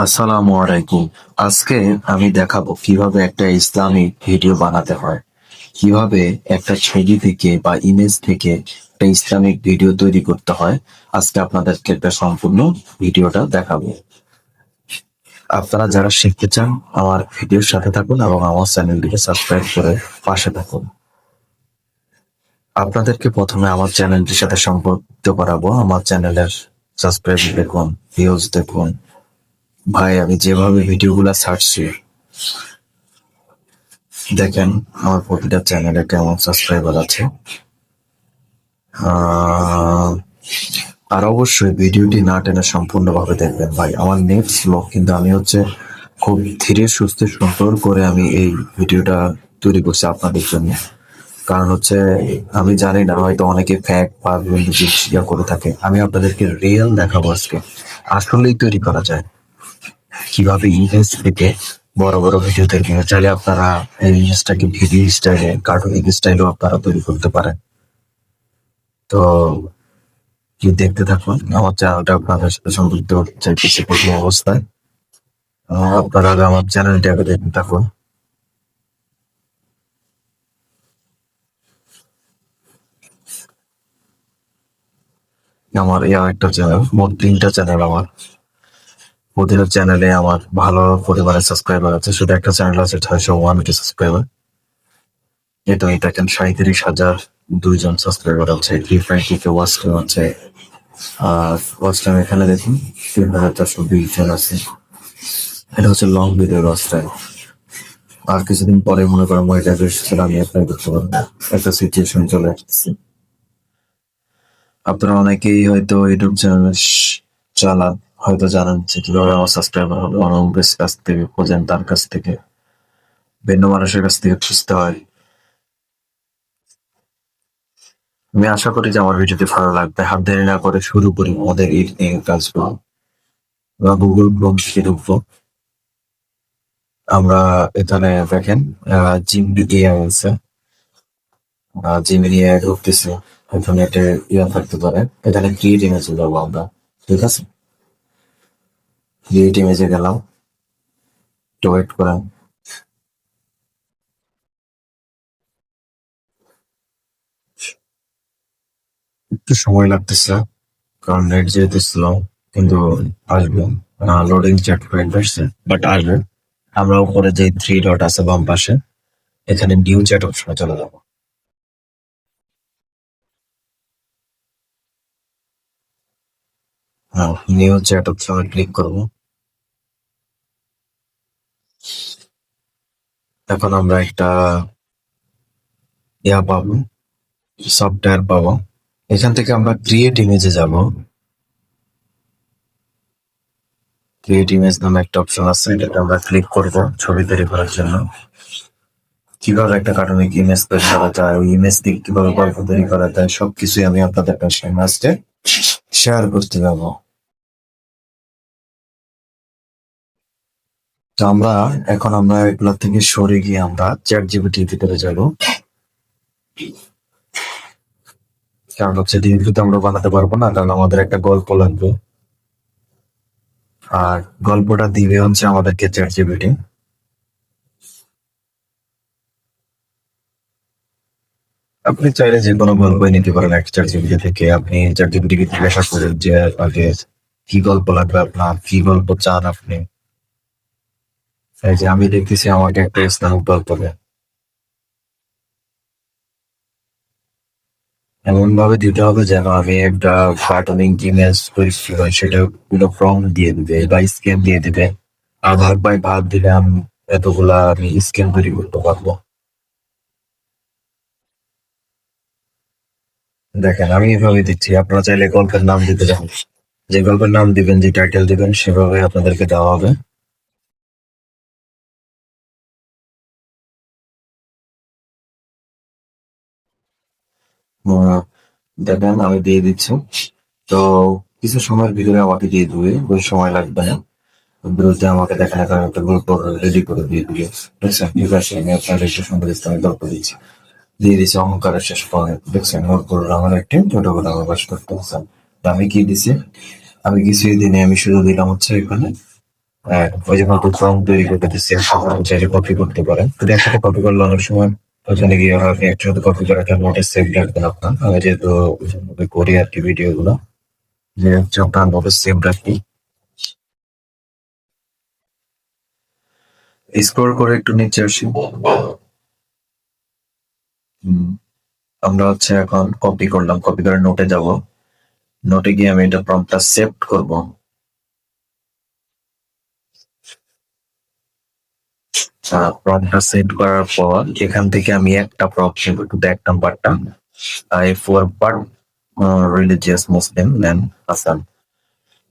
আসসালামু আলাইকুম। আজকে আমি দেখাবো কিভাবে একটা ইসলামিক ভিডিও বানাতে হয়, কিভাবে একটা ছবি থেকে বা ইমেজ থেকে একটা ইসলামিক ভিডিও তৈরি করতে হয়। আজকে আপনাদেরকে একটা সম্পূর্ণ ভিডিওটা দেখাবো। আপনারা যারা শিখতে চান আমার ভিডিওর সাথে থাকুন এবং আমার চ্যানেলটিকে সাবস্ক্রাইব করে পাশে থাকুন। আপনাদেরকে প্রথমে আমার চ্যানেলটির সাথে সম্পর্কিত করাবো। আমার চ্যানেলের সাবস্ক্রাইব দেখুন, ভিউজ দেখুন। ভাই, আমি যেভাবে ভিডিওগুলো ছাড়ছি দেখেন, আমার প্রতিটা চ্যানেলে কেমন সাবস্ক্রাইবার আছে। আহ, আর অবশ্যই ভিডিওটি না টেনে সম্পূর্ণভাবে দেখবেন। ভাই, আমার নেট স্লো, কিন্তু আমি খুব ধীরে সুস্থে সুন্দর করে আমি এই ভিডিওটা তৈরি করছি আপনাদের জন্য। কারণ আমি জানি না, হয়তো অনেকে ফ্যাক বা বিভিন্ন জিনিস করে থাকে। আমি আপনাদেরকে রিয়েল দেখাবো আজকে আসলেই তৈরি করা যায় কিভাবে ইমেজ থেকে বড় বড় ভিডিও তৈরি করা। চাইলে আপনারা এই ইমেজটাকে ভিডিও স্টাইলে, কার্টুনিক স্টাইলেও আপনারা তৈরি করতে পারেন। তো কি দেখতে থাকুন, আমার চ্যানেলটা আপনাদের সাথে সম্পৃক্ত করতে চাইতেছি প্রথম অবস্থায়। আপনারা আগে আমার চ্যানেলটি আগে দেখতে থাকুন। আমার একটা চ্যানেল, মোট 3টা চ্যানেল আমার। প্রতিটা চ্যানেলে আমার ভালো পরিমাণে সাবস্ক্রাইবার আছে। শুধু একটা চ্যানেল আছে 601টি সাবস্ক্রাইবার। এই দেখেন 37,002 জন সাবস্ক্রাইবার আছে। কে ওয়াচ টাইম আছে, আর ওয়াচ টাইম এখানে দেখুন 3,420 জন আছে। এটা হচ্ছে লং ভিডিও ওয়াচ টাইম। আর কিছুদিন পরে মনে করেন মনিটাইজেশন আমি অ্যাপ্লাই করতে পারবো। একটা সিচুয়েশন চলে আসছে। আপনারা অনেকেই হয়তো ইউটিউব চ্যানেল চালান, হয়তো জানেন যে কিভাবে আমার সাবস্ক্রাইবার হবে। অনেকের কাছ থেকে খোঁজেন, তার কাছ থেকে, ভিন্ন মানুষের কাছ থেকে খুঁজতে হয়। আমি আশা করি যে আমার ভিডিওটি ভালো লাগবে। হাত দেরি না করে শুরু করি আমাদের এডিটিং এর কাজগুলো। আমরা গুগল ক্রোম থেকে ঢুকবো। আমরা এখানে দেখেন জিমিনি এআই আছে। জিমিনি এআই ঢুকতেছে। এখানে একটা থাকতে পারে। এখানে ক্রিয়েট ইমেজে যাবো আমরা। ঠিক আছে, ক্রিয়েট ইমেজে গেলাম। একটু ওয়েট করেন। একটু সময় লাগতেছে কারণ নেট যেহেতু স্লো, কিন্তু আসবে। লোডিং চ্যাট পয়েন্ট আসছে, বাট আসবে। আমরা উপরে যে 3 ডট আছে বাম পাশে, এখানে নিউ চ্যাট অপশনে চলে যাবো। হ্যাঁ, নিউ চ্যাট অপশনে ক্লিক করবো। এখন আমরা একটা পাবো, সফটওয়্যার পাবো। এখান থেকে আমরা ক্রিয়েট ইমেজে যাব। ক্রিয়েট ইমেজ নামে একটা অপশন আছে, এটাতে আমরা ক্লিক করব ছবি তৈরি করার জন্য। কিভাবে একটা কার্টুনিক ইমেজ তৈরি করা যায়, ওই ইমেজ দিয়ে কিভাবে গল্প তৈরি করা যায়, সবকিছুই আমি আপনাদের সামনে আজকে শেয়ার করতে যাবো। তো আমরা এগুলা থেকে সরে গিয়ে আমরা চ্যাট জিপিটির ভিতরে যাব। কারণ ডিরেক্টলি আমরা বানাতে পারবো না, কারণ আমাদের একটা গল্প লাগবে। আর গল্পটা দিবে আমাদেরকে চ্যাট জিপিটি। আপনি চাইলে যে কোনো গল্পই নিতে পারেন একটা চ্যাট জিপিটি থেকে। আপনি চ্যাট জিপিটিকে জিজ্ঞাসা করেন যে আগে কি গল্প লাগবে, আপনার কি গল্প চান আপনি। এই যে আমি দেখতেছি আমাকে একটা ইসলামিক গল্প দেন। এমন ভাবে দিতে হবে যেন আমি একটা কার্টুনিং ইমেজ তৈরি হয়, সেটা পুরো ফর্ম দিয়ে দিবে বা স্ক্যান দিয়ে দিবে। আর ভাগ বাই ভাগ দিলে আমি এতগুলা আমি স্ক্যান তৈরি করতে পারবো। দেখেন, আমি এভাবে দিচ্ছি। আপনারা চাইলে গল্পের নাম দিতে চান, যে গল্পের নাম দিবেন, যে টাইটেল দিবেন, সেভাবে আপনাদেরকে দেওয়া হবে। আহ, দেখেন আমি দিয়ে দিচ্ছি। তো কিছু সময়ের ভিতরে আমাকে দিয়ে দিবে, বেশি সময় লাগবে না। বিরুদ্ধে আমাকে দেখেন এখন একটা গল্প রেডি করে দিয়ে দিবে। দেখছেন, ঠিক আছে, আমি আপনার সুন্দর ইসলামিক গল্প দিচ্ছি। দিয়ে দিছি অহংকারের শেষ পথে। দেখছেন, নূরপুর আমার একটি ছোট করে আমার বাস করতে হচ্ছেন। আমি কি দিছি? আমি কিছুই দিনে, আমি শুধু দিলাম এখানে হ্যাঁ, ওই যে নতুন ফর্ম তৈরি করতে দিচ্ছে, চাইলে কপি করতে পারেন। যদি একসাথে কপি করলে অনেক সময় ওখানে গিয়ে আপনি একসাথে কপি করে একটা নোটে সেভ রাখবেন আপনার। আমি যেহেতু ওইভাবে করি আর কি ভিডিও গুলো, যে হচ্ছে আপনার নোটে সেভ রাখি। স্ক্রল করে একটু নিচে আসি। হুম, আমরা হচ্ছে এখন কপি করলাম, কপি করে নোটে যাব। নোটে গিয়ে আমি এটা প্রম্পটটা সেভ করব। প্রম্পটটা সেট করার পর এখান থেকে আমি একটা প্রম্পট নেব, কিন্তু এক নাম্বারটা for but religious Muslim man Hasan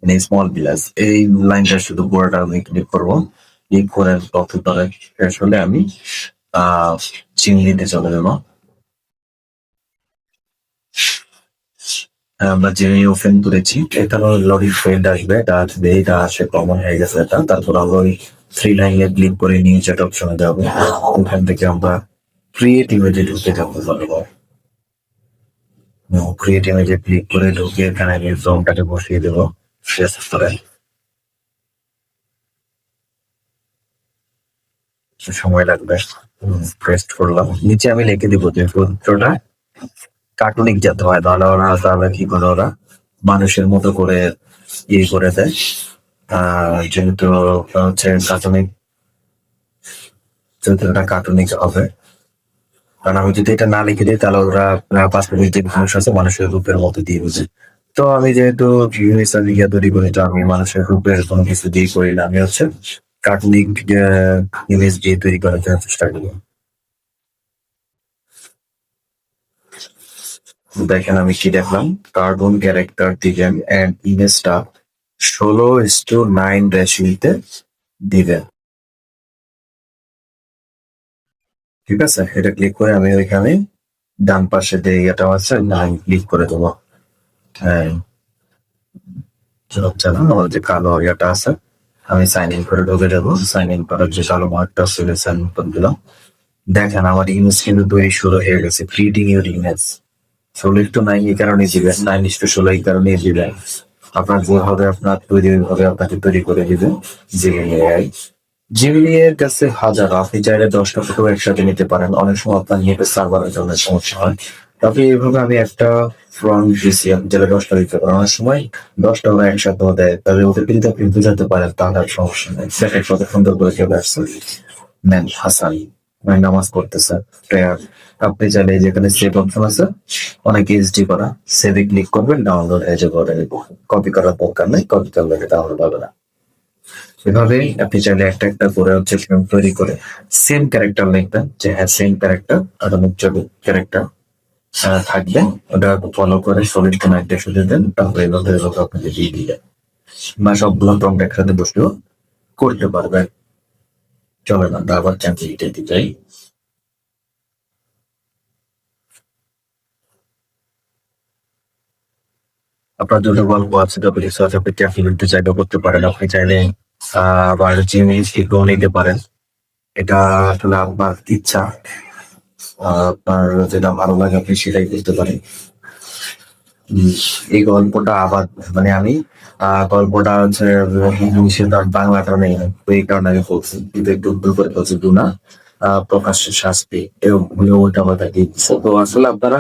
in a small village, এই লাইনটা শুধু পুরোটা আমি ক্লিক করব। ক্লিক করে কপি করে শেষ হলে আমি চিংড়িতে চলে যাবো। আমরা জিমেইল ওপেন করেছি, এখানে লডিং ফেল্ড আসবে, এটা আসবে, এটা আসে কমন হয়ে গেছে এটা। তারপর আমরা ওই থ্রি লাইনে ক্লিক করে নিউ চ্যাট অপশনে যাবো। ওখান থেকে আমরা ক্রিয়েট ইমেজে ঢুকে যাবো। ক্রিয়েট ইমেজে ক্লিক করে ঢুকে এখানে আমি ফর্মটাকে বসিয়ে দেবো শেষ করে। সময় লাগবে। পেস্ট করলাম, নিচে আমি লিখে দিব যে সূত্রটা কার্টুনিক যাতে হয়, তাহলে কি করে ওরা মানুষের মতো করে ইয়ে করে দেয়। যেহেতু হচ্ছে কার্টুনিক, যেহেতু এটা কার্টুনিক হবে, কারণ আমি যদি এটা না লিখে দিই তাহলে ওরা পাসপোর্টের যে মানুষ আছে মানুষের রূপের মতো দিয়ে বুঝে। তো আমি যেহেতু ইয়ে তৈরি করি, তো আমি মানুষের রূপের কোনো কিছু দিয়ে করি না, আমি হচ্ছে কার্টুনিক ইমেজ দিয়ে তৈরি করার জন্য চেষ্টা করি। দেখেন আমি কি দেখলাম, কার্টুন ক্যারেক্টার দিবেন এন্ড ইমেজটা 16:9 রেশিওতে দিবেন। ঠিক আছে, এটা ক্লিক করে আমি ওইখানে ডান পাশে যে ইয়েটা আছে না আমি ক্লিক করে দেবো। হ্যাঁ, হচ্ছে না, আমার যে কালো ইয়েটা আছে, আমি সাইন ইন করে ঢুকে যাবো। সাইন ইন করার যে কালো মার্কটা ছিল সাইন ইন করে দিলাম। দেখেন আমার ইমেজ কিন্তু তৈরি শুরু হয়ে গেছে, ক্রিয়েটিং ইউর ইমেজ। 16:9 এই কারণে দিবেন, 9:16 এই কারণে দিবেন। আপনার যেভাবে আপনার তৈরি ওইভাবে আপনাকে তৈরি করে দিবে জিমিনি এআই। জিমিনি এর কাছে হাজার, আপনি চাইলে 10টা ফটো একসাথে নিতে পারেন। অনেক সময় আপনার নেটের সার্ভারের জন্য সমস্যা হয়, তবে এইভাবে আমি একটা ফ্রন্ট দিছি, আপনি চাইলে 10টা দিতে পারেন। অনেক সময় 10টা ওরা একসাথেও দেয়, তবে ওদেরকে যদি আপনি বুঝাতে পারেন তাহলে আর সমস্যা নেই। সেটা কত সুন্দর করে চলে আসছে, ম্যান হাসান মানে নামাজ পড়তেছে, প্রেয়ার। আপনি চাইলে যেখানে সেভ অপশন আছে অনেক এইচডি করা, সেভে ক্লিক করবেন, ডাউনলোড হয়ে যাবে। কপি করার দরকার নেই, কপি করলে ডাউনলোড হবে না। এভাবেই আপনি চাইলে একটা একটা করে হচ্ছে ফিল্ম তৈরি করে সেম ক্যারেক্টার লিখবেন, যে হ্যাঁ সেম ক্যারেক্টার আধুনিক ছবি ক্যারেক্টার থাকবে, ওটা ফলো করে সলিড কোনো একটা সুযোগ দেন, তারপরে এভাবে এভাবে আপনাকে দিয়ে দিলেন বা সবগুলো প্রম্পট একসাথে বসলেও করতে পারবেন। চলেন আমরা আবার চ্যানেল দিতে চাই। আপনার দুটো গল্প আছে, তবে রিসার্চ আপনি ক্যালকুলেটর চাইলেও করতে পারেন। আপনি চাইলে আবার জিনিস এগুলো নিতে পারেন, এটা আসলে আপনার ইচ্ছা। আপনার যেটা ভালো লাগে আপনি সেটাই করতে পারেন। এই গল্পটা আবার মানে আমি গল্পটা হচ্ছে ইংলিশে তার বাংলাটা নেই, তো এই কারণে আমি বলছি, কিন্তু একটু ভুল করে বলছি গুনা প্রকাশ্যে শাস্তি, এরকম হলে ওইটা মাথায় দিয়ে দিচ্ছে। তো আসলে আপনারা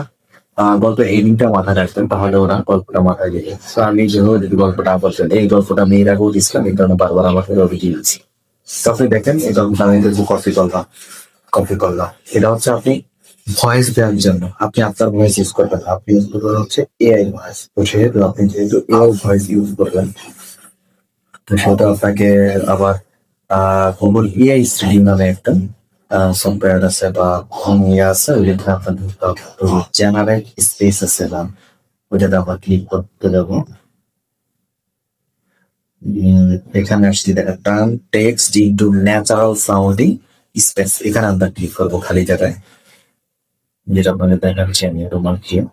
গল্প এন্ডিংটা মাথায় রাখতেন তাহলে ওরা গল্পটা মাথায় দিয়ে। তো আমি যেভাবে যদি গল্পটা আবার বলছেন, এই গল্পটা আমি এর আগেও দিচ্ছিলাম, এই কারণে বারবার আমাকে রবি দিয়েছি। তো আপনি দেখেন এই গল্পটা আমি কিন্তু কপি করলাম। এটা হচ্ছে আপনি ভয়েস দেওয়ার জন্য আপনি আপনার ভয়েস ইউজ করবেন না। আপনি ইউজ করবেন হচ্ছে এআই ভয়েস। তো সেহেতু আপনি যেহেতু এআই ভয়েস ইউজ করবেন, তো সেটা আপনাকে আবার গুগল এআই স্টুডিও নামে একটা সফটওয়্যার আছে বা ইয়ে আছে, ওইটাতে আপনার ঢুকতে হবে। তো জেনারেট স্পেস আছে না, ওইটাতে আবার ক্লিক করতে যাবো। এখানে আসছি দেখা turn text into natural sounding space, এখানে আমরা ক্লিক করবো খালি জায়গায়, যেটা আপনাদের দেখাচ্ছি আমি রোমান দিয়ে।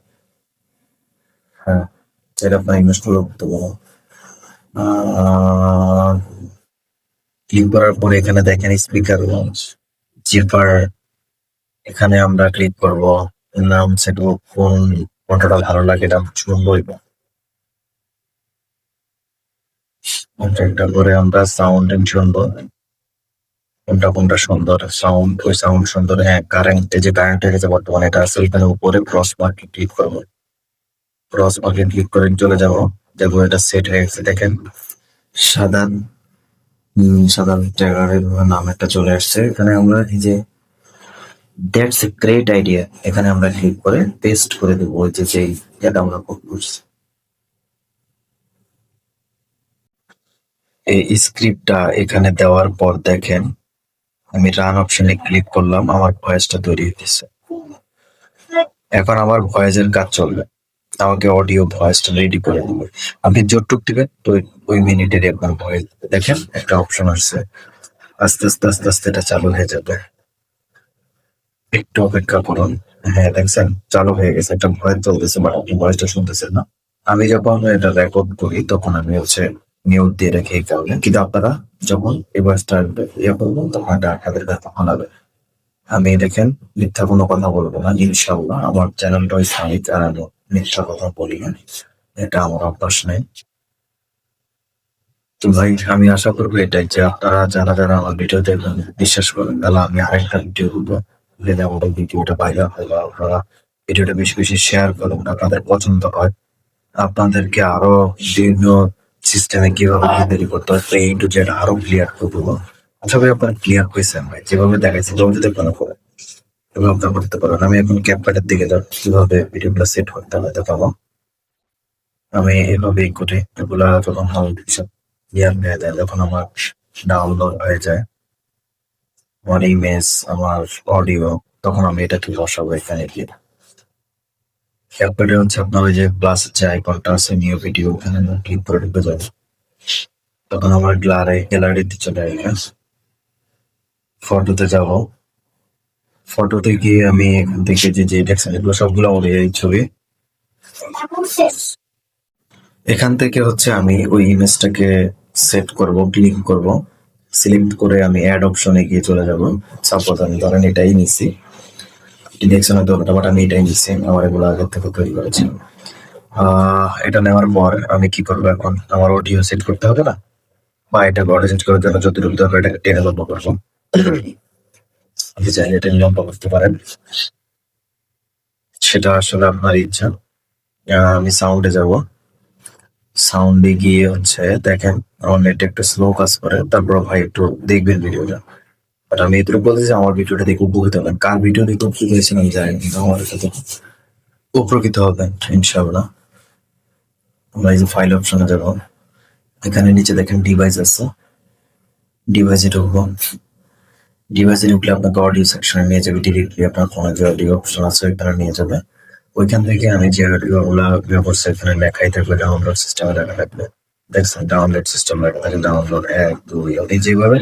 হ্যাঁ, সেটা আপনার ইনভেস্ট করতে পারো। ক্লিক করার পরে এখানে দেখেন স্পিকার লঞ্চ জিপার, এখানে আমরা ক্লিক করব। নাম সেট কোনটা ভালো লাগে এটা শুনবো। একটা করে আমরা সাউন্ড শুনবো, কোনটা কোনটা সুন্দর সাউন্ড, ওই সাউন্ড সুন্দর। হ্যাঁ, কারেন্ট, এই যে কারেন্ট হয়ে গেছে বর্তমানে, এটা আছে এখানে উপরে ক্রস মার্কে ক্লিক করবো। ক্রস মার্কে ক্লিক করে চলে যাবো, দেখবো এটা সেট হয়ে গেছে। দেখেন সাদা সাদা ট্যাগারের নাম একটা চলে আসছে। এখানে আমরা এই যে দ্যাটস এ গ্রেট আইডিয়া, এখানে আমরা ক্লিক করে পেস্ট করে দেবো ওই যে যেই এটা আমরা কপি করছি। এই স্ক্রিপ্টটা এখানে দেওয়ার পর দেখেন আমি রান অপশনে ক্লিক করলাম, আমার ভয়েসটা তৈরি হয়েছে। এখন আমার ভয়েসের কাজ চলবে, আমাকে অডিও ভয়েসটা রেডি করে দিবে। আপনি যতটুক দিবেন তো ওই মিনিটের আপনার ভয়েস, দেখেন একটা অপশন আসছে, আস্তে আস্তে আস্তে আস্তে এটা চালু হয়ে যাবে। একটু অপেক্ষা করুন। হ্যাঁ দেখছেন চালু হয়ে গেছে, একটা ভয়েস চলতেছে, বাট আপনি ভয়েসটা শুনতেছেন না। আমি যখন এটা রেকর্ড করি তখন আমি হচ্ছে মিউট দিয়ে রেখে এই কারণে, কিন্তু আপনারা যখন এই ভয়েসটা ইয়ে করবেন তখন এটা আপনাদের কাছে শোনাবে। আমি দেখেন মিথ্যা কোনো কথা বলবো না ইনশাআল্লাহ, আমার চ্যানেলটা ইসলামিক আর আমি মিথ্যা কথা বলি না, এটা আমার অভ্যাস নেই। তো ভাই আমি আশা করবো এটাই যে আপনারা যারা যারা আমার ভিডিও দেখবেন বিশ্বাস করেন, তাহলে আমি আরেকটা ভিডিও করবো, যদি আমাদের ভিডিওটা ভাইরাল হয় বা আপনারা ভিডিওটা বেশি বেশি শেয়ার করেন, আপনাদের পছন্দ হয়, আপনাদেরকে আরো বিভিন্ন সিস্টেমে কিভাবে তৈরি করতে হয় এই টু জেড আরো ক্লিয়ার করে দেবো। আশা করি আপনারা ক্লিয়ার হয়েছেন ভাই, যেভাবে দেখাইছি জলদি দেখবেন করে এভাবে আপনারা করতে পারবেন। আমি এখন ক্যাপকাটের দিকে যাব, কিভাবে ভিডিওগুলো সেট করতে হয় দেখাবো। আমি এভাবেই করি, এগুলা যখন সব ক্লিয়ার হয়ে যায়, যখন আমার ডাউনলোড হয়ে যায় আমার ইমেজ আমার অডিও, তখন আমি এটাকে বসাবো এখানে গিয়ে। ক্যাপকাটে হচ্ছে আপনার ওই যে প্লাস যে আইকনটা আছে নিউ ভিডিও, ওখানে ক্লিক করে ঢুকে যাবে, তখন আমার গ্যালারিতে চলে আসবে। ফটোতে যাব, ফটোতে গিয়ে আমি এখান থেকে যে যে দেখছেন এগুলো সবগুলো আমার এই ছবি। এখান থেকে হচ্ছে আমি ওই ইমেজটাকে সেট করব, ক্লিক করব, সিলেক্ট করে আমি অ্যাড অপশনে গিয়ে চলে যাব। সাপোজ আমি ধরেন এটাই নিছি, দেখছেন হয়তো ওটা, বাট আমি এটাই নিচ্ছি, আমার এগুলো আগের থেকে তৈরি করেছি। এটা নেওয়ার পর আমি কি করবো, এখন আমার অডিও সেট করতে হবে না, বা এটা অডিও সেট করার জন্য যতটুকু দরকার এটাকে টেনে লম্বা করবো। আপনি চাইলে টেনে লম্বা করতে পারেন, সেটা আসলে আপনার ইচ্ছা। আমি সাউন্ডে যাব, সাউন্ডে গিয়ে হচ্ছে দেখেন আমার নেট একটু স্লো কাজ করে, তারপর ভাই একটু দেখবেন ভিডিওটা। বাট আমি এটুকু বলতে যে আমার ভিডিওটা দেখে উপকৃত হবেন, কার ভিডিও দেখে উপকৃত হয়েছেন আমি জানি, কিন্তু আমার সাথে উপকৃত হবেন ইনশাআল্লাহ। আমরা এই যে ফাইল অপশনে যাবো, এখানে নিচে দেখেন ডিভাইস আছে, ডিভাইসে ঢুকবো, ডিভাইসে ঢুকলে আপনাকে অডিও সেকশনে নিয়ে যাবে, ডিরেক্টলি আপনার ফোনে যে অডিও অপশন আছে ওইখানে নিয়ে যাবে। ওইখান থেকে আমি যে অডিও গুলা করছি এখানে লেখাই থাকবে, ডাউনলোড সিস্টেমে লেখা থাকবে, দেখছেন ডাউনলোড সিস্টেম লেখা থাকে, ডাউনলোড 1 2, আপনি যেভাবে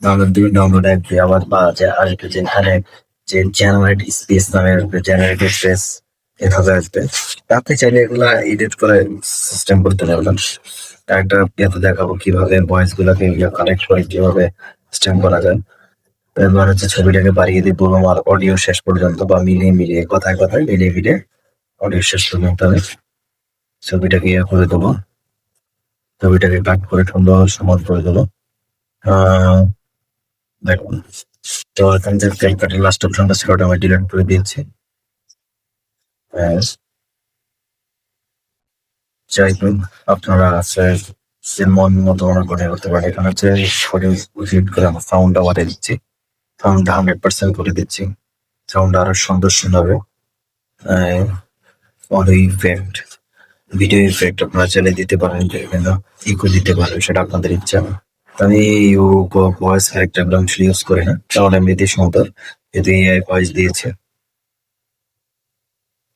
ডাউনলোড দিবেন ডাউনলোড 1 2 আবার, বা যে আসবে যেখানে যে জেনারেট স্পেস নামে আসবে, জেনারেট স্পেস এভাবে আসবে। আপনি চাইলে এগুলা এডিট করে সিস্টেম করতে পারবেন। একটা ইয়েতে দেখাবো কিভাবে ভয়েস গুলাকে কানেক্ট করে কিভাবে সিস্টেম করা যায়। এবার হচ্ছে ছবিটাকে বাড়িয়ে দিব আমার অডিও শেষ পর্যন্ত, বা মিলিয়ে মিলিয়ে কথায় কথায় মিলিয়ে মিলিয়ে অডিও শেষ পর্যন্ত আমি ছবিটাকে ইয়ে করে দেবো, ছবিটাকে কাট করে সুন্দর সমান করে দেবো। দেখুন তো এখানে যে ক্যালকাটের লাস্ট অপশনটা ছিল ওটা আমি ডিলিট করে দিয়েছি। যাই হোক আপনারা আছে যে মন মতো মনে করে করতে পারেন। এখানে হচ্ছে হিট করে আমার সাউন্ডটা বাড়িয়ে দিচ্ছি, সাউন্ডটা 100% করে দিচ্ছি, সাউন্ডটা আরো সুন্দর শোনাবে। অডিও ইফেক্ট, ভিডিও ইফেক্ট আপনারা চাইলে দিতে পারেন, ইকো দিতে পারেন, সেটা আপনাদের ইচ্ছা। আমি ভয়েস ক্যারেক্টার ইউজ করি না, কারণ এমনিতে সুন্দর, যদি এআই ভয়েস দিয়েছে।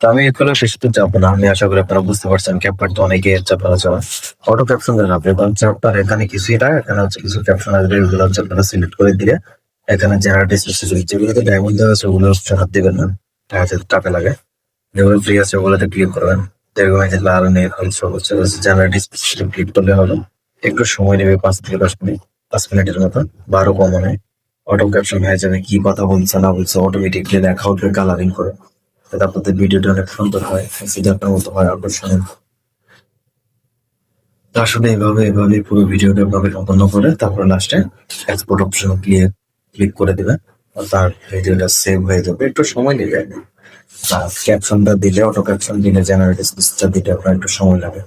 তো আমি এগুলো শেষ করতে যাবো না, আমি আশা করি আপনারা বুঝতে পারছেন ক্যাপকাট তো অনেকে আপনারা চাওয়া অটো ক্যাপশন দেন আপনি, কারণ আপনার এখানে কিছুই না, এখানে হচ্ছে কিছু ক্যাপশন আসবে, এগুলো হচ্ছে আপনারা সিলেক্ট করে দিলে এখানে জেনারেট স্পেসিফিক যেগুলোতে ডায়মন্ড দেওয়া আছে ওগুলো হাত দিবেন না, টাকা লাগে। যেগুলো ফ্রি আছে ওগুলোতে ক্লিক করবেন, দেখবেন যে লাল নেই হচ্ছে জেনারেট স্পেসিফিক ক্লিক করলে হবে। একটু সময় নেবে 5 থেকে 10 মিনিট, 5 মিনিটের মতো, 12 কম হয়। অটো ক্যাপশন হয়ে যাবে, কি কথা বলছে না বলছে অটোমেটিকলি দেখা উঠবে কালারিং করে, যাতে আপনাদের ভিডিওটা অনেক সুন্দর হয়, সেটা আপনার মতো হয় আকর্ষণীয়। তো আসলে এভাবে পুরো ভিডিওটা এভাবে সম্পন্ন করে তারপর লাস্টে এক্সপোর্ট অপশন ক্লিক করে দিবেন। আর তার ভিডিওটা সেভ হয়ে যাবে, একটু সময় নেবে। ক্যাপশনটা দিলে, অটো ক্যাপশন দিলে, জেনারেট স্পিচটা দিলে আপনার একটু সময় লাগে।